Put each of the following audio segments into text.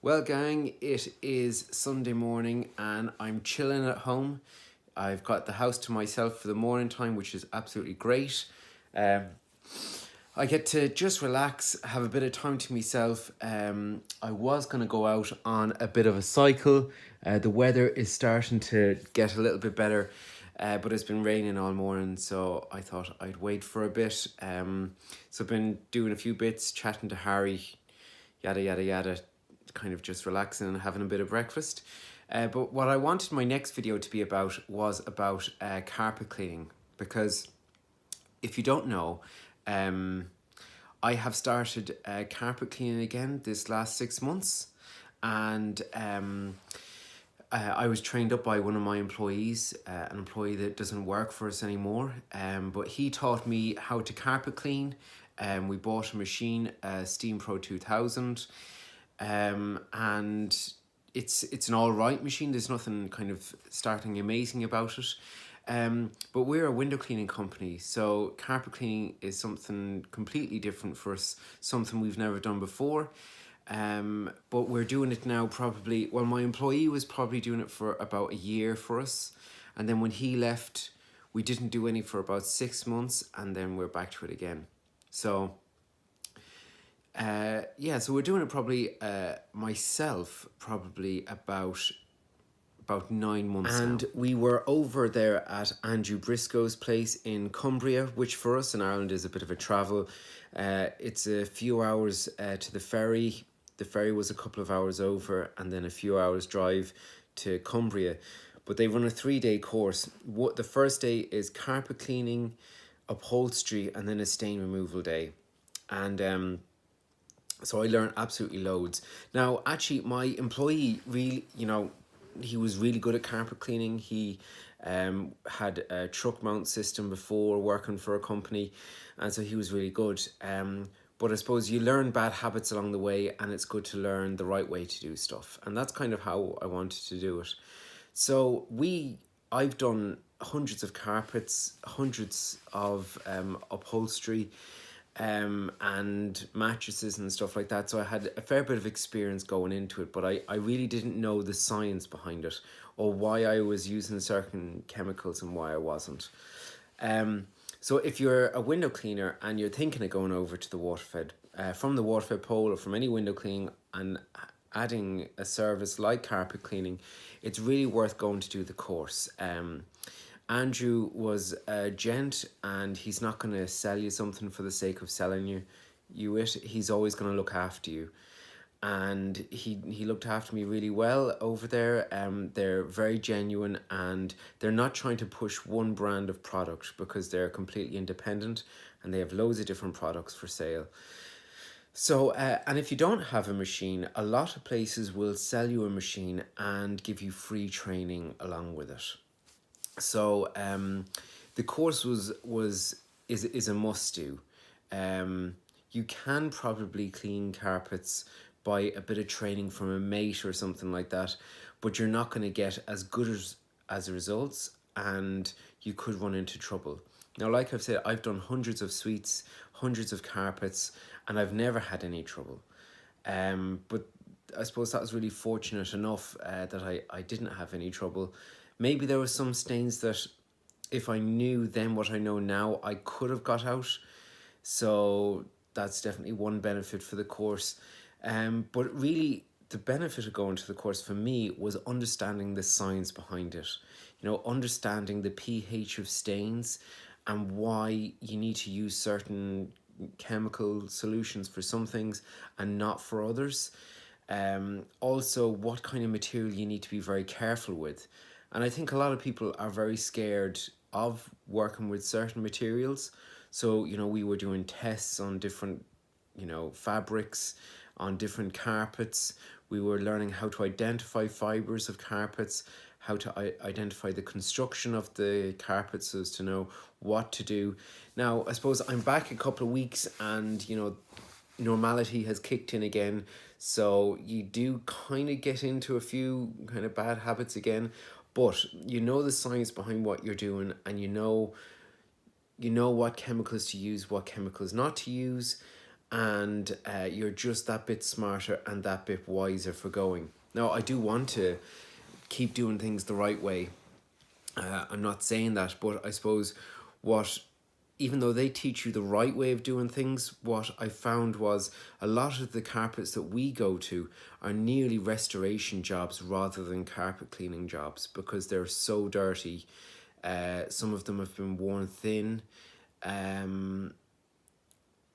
Well, gang, it is Sunday morning and I'm chilling at home. I've got the house to myself for the morning time, which is absolutely great. Um, I get to just relax, have a bit of time to myself. I was going to go out on a bit of a cycle. The weather is starting to get a little bit better, but it's been raining all morning, so I thought I'd wait for a bit. So I've been doing a few bits, chatting to Harry, yada yada yada, kind of just relaxing and having a bit of breakfast. But what I wanted my next video to be about was about carpet cleaning, because if you don't know, I have started carpet cleaning again this last 6 months, and I was trained up by one of my employees, an employee that doesn't work for us anymore, but he taught me how to carpet clean. We bought a machine, Steam Pro 2000, and it's an all right machine. There's nothing kind of starting amazing about it. But we're a window cleaning company, so carpet cleaning is something completely different for us, something we've never done before. But we're doing it now probably, well, my employee was probably doing it for about a year for us. And then when he left, we didn't do any for about 6 months, and then we're back to it again. So yeah, so we're doing it probably myself probably about 9 months and now. We were over there at Andrew Briscoe's place in Cumbria, which for us in Ireland is a bit of a travel. It's a few hours to the ferry. The ferry was a couple of hours over, and then a few hours drive to Cumbria. But they run a 3-day course. The first day is carpet cleaning, upholstery, and then a stain removal day. And so I learned absolutely loads. Now, actually, my employee really, he was really good at carpet cleaning. He had a truck mount system before working for a company, and so he was really good. But I suppose you learn bad habits along the way, and it's good to learn the right way to do stuff. And that's kind of how I wanted to do it. So I've done hundreds of carpets, hundreds of upholstery, and mattresses and stuff like that. So I had a fair bit of experience going into it, but I really didn't know the science behind it, or why I was using certain chemicals and why I wasn't. So if you're a window cleaner and you're thinking of going over to the Waterfed, from the Waterfed pole or from any window cleaning and adding a service like carpet cleaning, it's really worth going to do the course. Andrew was a gent, and he's not going to sell you something for the sake of selling you it. He's always going to look after you. And he looked after me really well over there. They're very genuine, and they're not trying to push one brand of product, because they're completely independent and they have loads of different products for sale. So, and if you don't have a machine, a lot of places will sell you a machine and give you free training along with it. So the course is a must do. You can probably clean carpets by a bit of training from a mate or something like that, but you're not going to get as good as results, and you could run into trouble. Now, like I've said, I've done hundreds of suites, hundreds of carpets, and I've never had any trouble. But I suppose that was really fortunate enough that I didn't have any trouble. Maybe there were some stains that, if I knew then what I know now, I could have got out. So that's definitely one benefit for the course. But really, the benefit of going to the course for me was understanding the science behind it. Understanding the pH of stains and why you need to use certain chemical solutions for some things and not for others. Also, what kind of material you need to be very careful with. And I think a lot of people are very scared of working with certain materials. So, we were doing tests on different, fabrics, on different carpets. We were learning how to identify fibers of carpets, how to identify the construction of the carpets, so as to know what to do. Now, I suppose I'm back a couple of weeks, and, normality has kicked in again. So you do kind of get into a few kind of bad habits again, but the science behind what you're doing, and you know what chemicals to use, what chemicals not to use, and you're just that bit smarter and that bit wiser for going. Now, I do want to keep doing things the right way. I'm not saying that, but I suppose what, even though they teach you the right way of doing things, what I found was a lot of the carpets that we go to are nearly restoration jobs rather than carpet cleaning jobs, because they're so dirty. Some of them have been worn thin.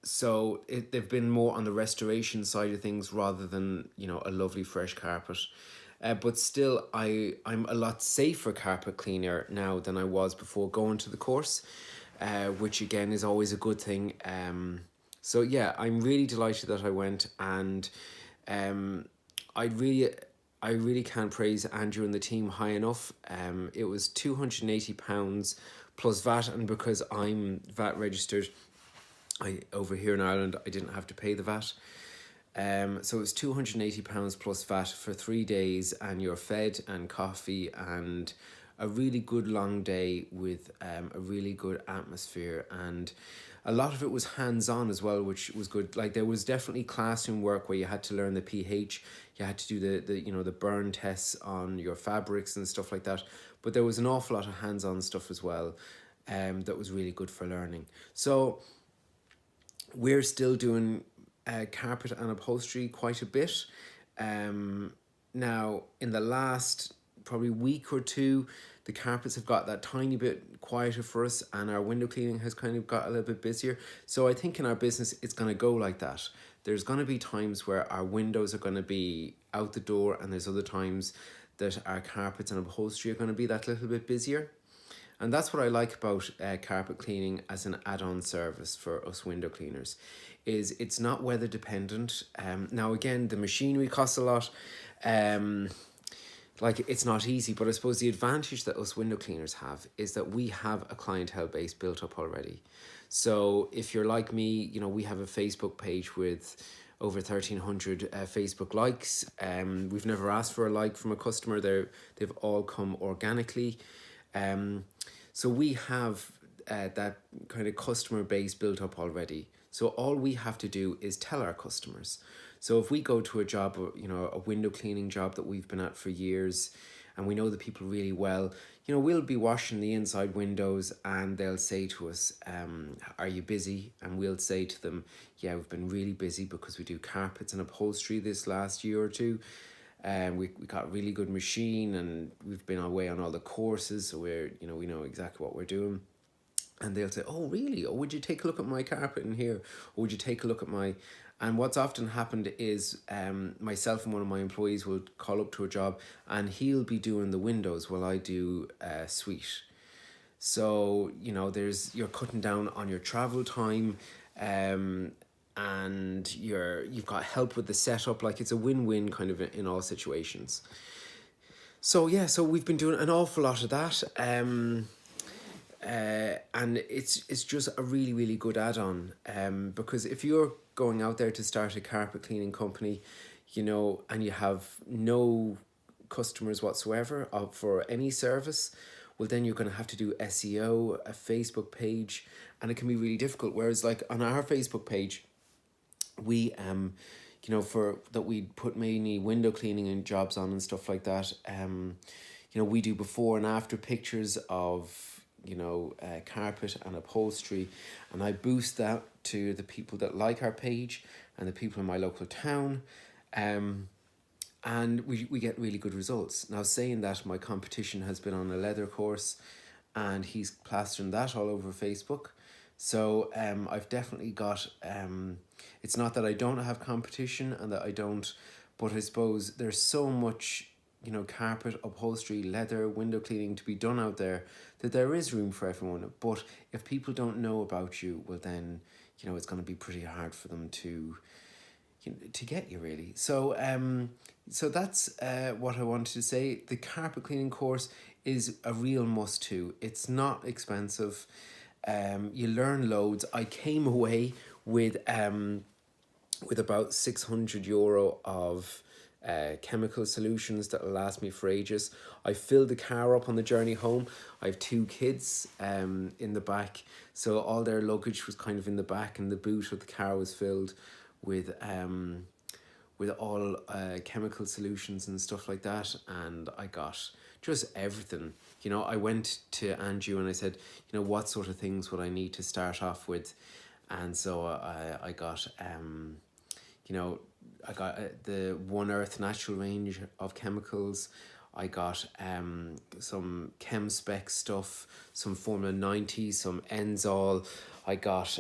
So they've been more on the restoration side of things rather than, a lovely fresh carpet. But still, I'm a lot safer carpet cleaner now than I was before going to the course, which again is always a good thing. So yeah, I'm really delighted that I went, and I really I really can't praise Andrew and the team high enough. It was £280 plus VAT, and because I'm VAT registered, over here in Ireland, I didn't have to pay the VAT. So it was £280 plus VAT for 3 days, and you're fed and coffee and a really good long day with a really good atmosphere, and a lot of it was hands-on as well, which was good. Like, there was definitely classroom work where you had to learn the pH, you had to do the burn tests on your fabrics and stuff like that, but there was an awful lot of hands-on stuff as well, that was really good for learning. So we're still doing carpet and upholstery quite a bit. Now, in the last probably week or two, the carpets have got that tiny bit quieter for us, and our window cleaning has kind of got a little bit busier. So I think in our business, it's going to go like that. There's going to be times where our windows are going to be out the door, and there's other times that our carpets and upholstery are going to be that little bit busier. And that's what I like about carpet cleaning as an add-on service for us window cleaners, is it's not weather dependent. Now again, the machinery costs a lot. Like, it's not easy, but I suppose the advantage that us window cleaners have is that we have a clientele base built up already. So if you're like me, we have a Facebook page with over 1,300 Facebook likes. We've never asked for a like from a customer. They've all come organically. So we have that kind of customer base built up already. So all we have to do is tell our customers. So if we go to a job, a window cleaning job that we've been at for years, and we know the people really well, we'll be washing the inside windows, and they'll say to us, are you busy? And we'll say to them, yeah, we've been really busy because we do carpets and upholstery this last year or two. We got a really good machine, and we've been away on all the courses, so we know exactly what we're doing. And they'll say, oh really? Or would you take a look at my carpet in here? Or would you take a look at my... And what's often happened is myself and one of my employees will call up to a job, and he'll be doing the windows while I do suite. So, you're cutting down on your travel time, and you've got help with the setup. Like, it's a win-win kind of in all situations. So yeah, so we've been doing an awful lot of that. And it's just a really, really good add-on, because if you're going out there to start a carpet cleaning company, and you have no customers whatsoever for any service, well, then you're going to have to do SEO, a Facebook page, and it can be really difficult. Whereas, like, on our Facebook page, we for that, we put mainly window cleaning and jobs on and stuff like that. We do before and after pictures of carpet and upholstery, and I boost that to the people that like our page and the people in my local town, and we get really good results. Now, saying that, my competition has been on a leather course, and he's plastering that all over Facebook. So I've definitely got, it's not that I don't have competition and that I don't, but I suppose there's so much carpet, upholstery, leather, window cleaning to be done out there, that there is room for everyone. But if people don't know about you, well then, it's going to be pretty hard for them to get you, really. So so that's what I wanted to say. The carpet cleaning course is a real must too. It's not expensive. You learn loads. I came away with about €600 of chemical solutions that will last me for ages. I filled the car up on the journey home. I have 2 kids in the back, so all their luggage was kind of in the back, and the boot of the car was filled with all chemical solutions and stuff like that. And I got just everything. You know, I went to Andrew and I said, you know, what sort of things would I need to start off with? And so I got you know, I got the One Earth natural range of chemicals. I got some Cleanspec stuff, some Formula 90, some Enzol. I got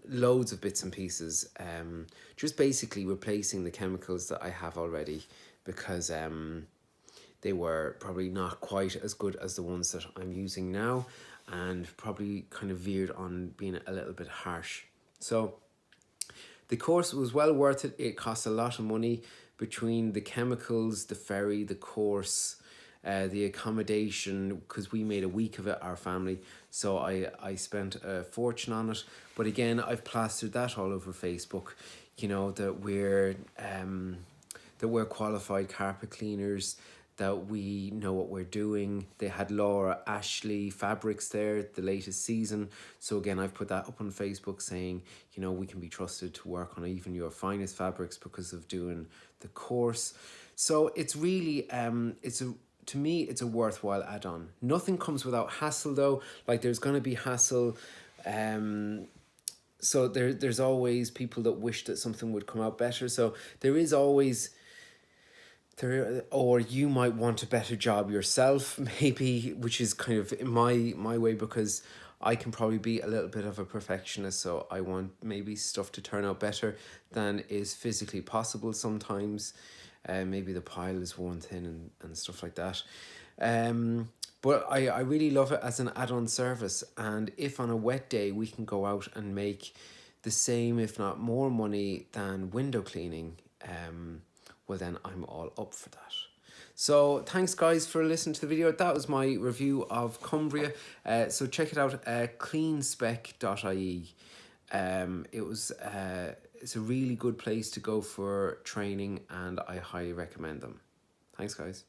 loads of bits and pieces. Just basically replacing the chemicals that I have already, because they were probably not quite as good as the ones that I'm using now, and probably kind of veered on being a little bit harsh. So the course was well worth it. It cost a lot of money between the chemicals, the ferry, the course, the accommodation, because we made a week of it, our family. So I spent a fortune on it. But again, I've plastered that all over Facebook, you know, that we're qualified carpet cleaners, that we know what we're doing. They had Laura Ashley Fabrics there, the latest season. So again, I've put that up on Facebook saying, you know, we can be trusted to work on even your finest fabrics because of doing the course. So it's really, to me, it's a worthwhile add-on. Nothing comes without hassle though. Like, there's going to be hassle. So there's always people that wish that something would come out better. So there is always... or you might want a better job yourself, maybe, which is kind of my way, because I can probably be a little bit of a perfectionist, so I want maybe stuff to turn out better than is physically possible sometimes. Maybe the pile is worn thin and stuff like that. But I really love it as an add-on service, and if on a wet day we can go out and make the same, if not more money than window cleaning, well then I'm all up for that. So thanks guys for listening to the video. That was my review of Cumbria. So check it out, cleanspec.ie. It's a really good place to go for training, and I highly recommend them. Thanks guys.